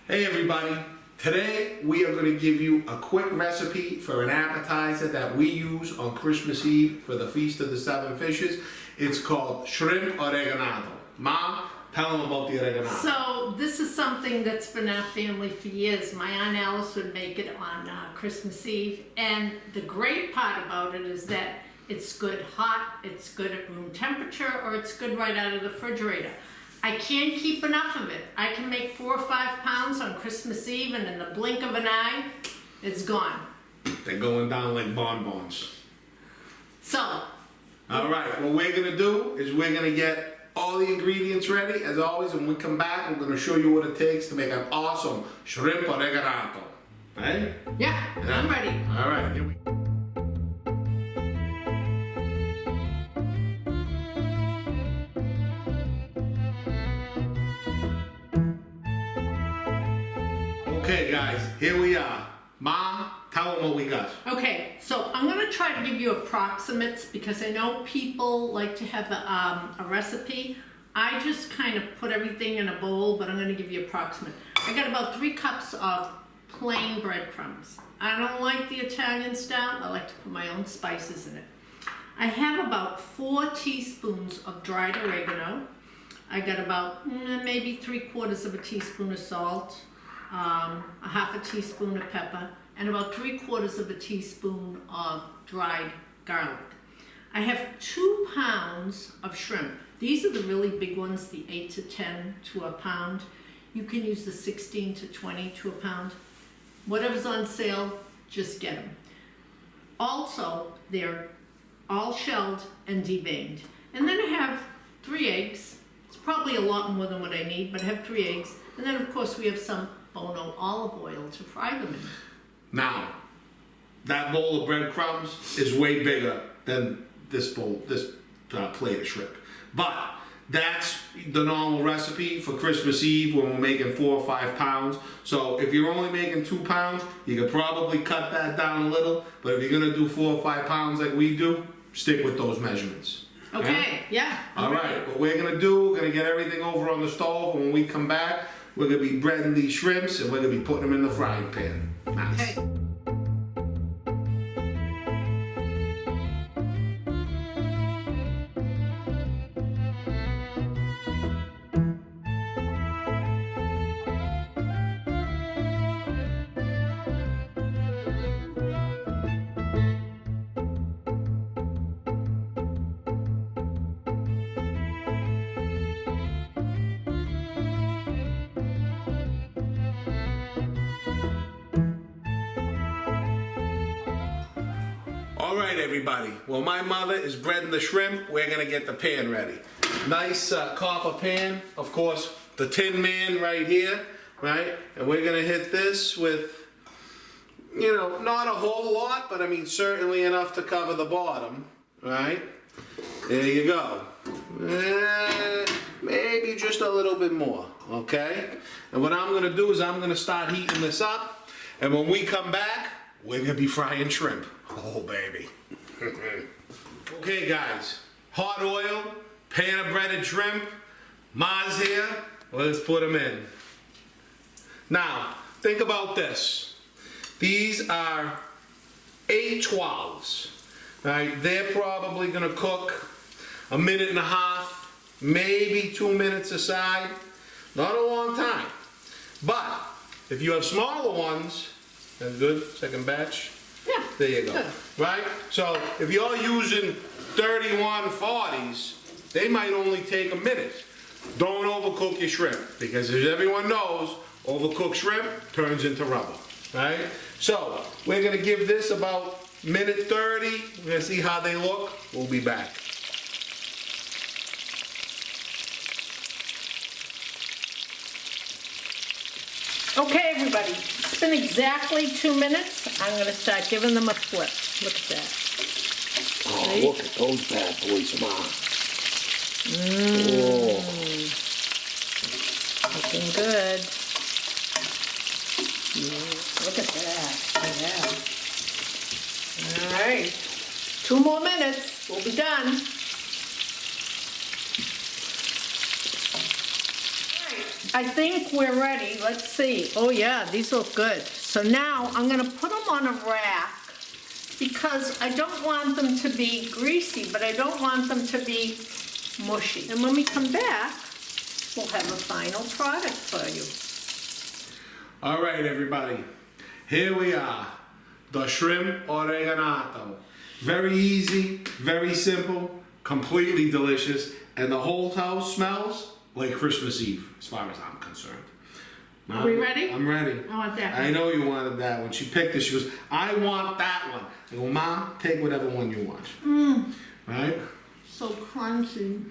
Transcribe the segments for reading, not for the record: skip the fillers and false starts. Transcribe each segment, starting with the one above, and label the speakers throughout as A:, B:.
A: Hey everybody, today we are going to give you a quick recipe for an appetizer that we use on Christmas Eve for the Feast of the Seven Fishes. It's called shrimp oreganato. Mom, tell them about the oreganato.
B: So this is something that's been our family for years. My Aunt Alice would make it on Christmas Eve, and the great part about it is that it's good hot, it's good at room temperature, or it's good right out of the refrigerator. I can't keep enough of it. I can make 4 or 5 pounds on Christmas Eve, and in the blink of an eye, it's gone.
A: They're going down like bonbons.
B: So.
A: All right, what we're gonna do is we're gonna get all the ingredients ready, as always, and when we come back, I'm gonna show you what it takes to make an awesome shrimp oreganato. Right?
B: Yeah, I'm ready.
A: All right, here we go. Okay guys, here we are. Mom, tell them what we got.
B: Okay, so I'm going to try to give you approximates because I know people like to have a recipe. I just kind of put everything in a bowl, but I'm going to give you approximate. I got about 3 cups of plain breadcrumbs. I don't like the Italian style. I like to put my own spices in it. I have about 4 teaspoons of dried oregano. I got about maybe 3/4 of a teaspoon of salt. A half a teaspoon of pepper, and about 3/4 of a teaspoon of dried garlic. I have 2 pounds of shrimp. These are the really big ones, the 8 to 10 to a pound. You can use the 16 to 20 to a pound. Whatever's on sale, just get them. Also, they're all shelled and deveined. And then I have 3 eggs. It's probably a lot more than what I need, but I have 3 eggs. And then of course we have some Bono olive oil to fry them in.
A: Now, that bowl of breadcrumbs is way bigger than this bowl, this plate of shrimp. But that's the normal recipe for Christmas Eve when we're making 4 or 5 pounds. So if you're only making 2 pounds, you could probably cut that down a little. But if you're gonna do 4 or 5 pounds like we do, stick with those measurements.
B: Okay, yeah.
A: All right, what we're gonna do, we're gonna get everything over on the stove, and when we come back, we're gonna be breading these shrimps and we're gonna be putting them in the frying pan. Nice.
B: Okay.
A: All right, everybody. Well, my mother is breading the shrimp. We're gonna get the pan ready. Nice copper pan. Of course, the Tin Man right here, right? And we're gonna hit this with, you know, not a whole lot, but I mean certainly enough to cover the bottom, right? There you go. Maybe just a little bit more, okay? And what I'm gonna do is I'm gonna start heating this up, and when we come back, we're gonna be frying shrimp. Oh, baby. Okay, guys. Hot oil, pan of breaded shrimp. Ma's here. Let's put them in. Now, think about this. These are 8/12s. Right? They're probably gonna cook 1.5 minutes, maybe 2 minutes aside. Not a long time. But if you have smaller ones, that's good. Second batch.
B: Yeah.
A: There you go.
B: Good.
A: Right? So if you're using 3140s, they might only take 1 minute. Don't overcook your shrimp, because as everyone knows, overcooked shrimp turns into rubber. Right? So we're gonna give this about 1:30. We're gonna see how they look. We'll be back.
B: Okay, everybody. It's been exactly 2 minutes. I'm going to start giving them a flip. Look at that.
A: Oh,
B: See?
A: look at those bad boys, Ma.
B: Oh. Looking good. Look at that. Yeah. All right. 2 more minutes. We'll be done. I think we're ready. Let's see. Oh yeah, these look good. So now I'm gonna put them on a rack because I don't want them to be greasy, but I don't want them to be mushy. And when we come back, we'll have a final product for you.
A: All right, everybody. Here we are. The shrimp oreganato. Very easy, very simple, completely delicious, and the whole house smells like Christmas Eve, as far as I'm concerned.
B: Are we ready?
A: I'm ready.
B: I want that one.
A: I know you wanted that one. She picked it. She goes, I want that one. I go, Mom, take whatever one you want. Right?
B: So crunchy.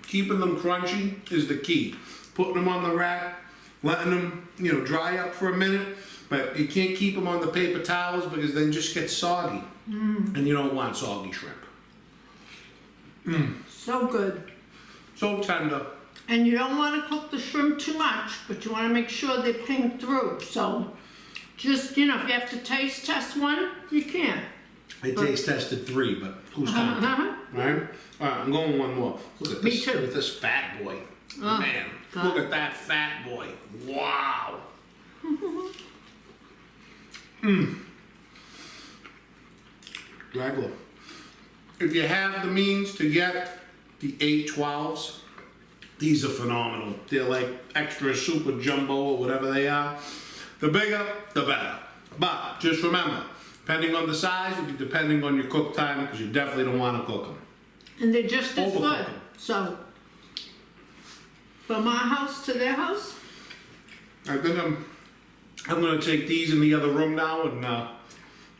A: Keeping them crunchy is the key. Putting them on the rack, letting them, dry up for a minute. But you can't keep them on the paper towels because then just get soggy. And you don't want soggy shrimp.
B: So good.
A: So tender.
B: And you don't want to cook the shrimp too much, but you want to make sure they pink through. So just, if you have to taste test one, you can.
A: I taste tested 3, but who's counting? Right? All right, I'm going one more. Look at
B: Me
A: this.
B: too.
A: Look at this fat boy.
B: Oh,
A: Man,
B: God.
A: look at that fat boy. Wow. Dragula. If you have the means to get the 812s, these are phenomenal. They're like extra super jumbo or whatever they are. The bigger, the better. But just remember, depending on the size, it'll be depending on your cook time, because you definitely don't want to cook them.
B: And they're just as
A: Overcook
B: good.
A: 'em.
B: So from our house to their house,
A: I think I'm going to take these in the other room now and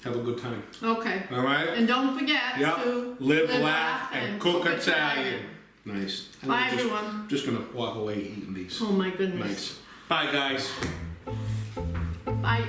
A: have a good time.
B: okay.
A: All right?
B: And don't forget to
A: Live, laugh, and cook Italian. Nice. And
B: Bye,
A: I'm just,
B: everyone.
A: Just going to walk away eating these.
B: Oh my goodness.
A: Nice. Bye, guys.
B: Bye.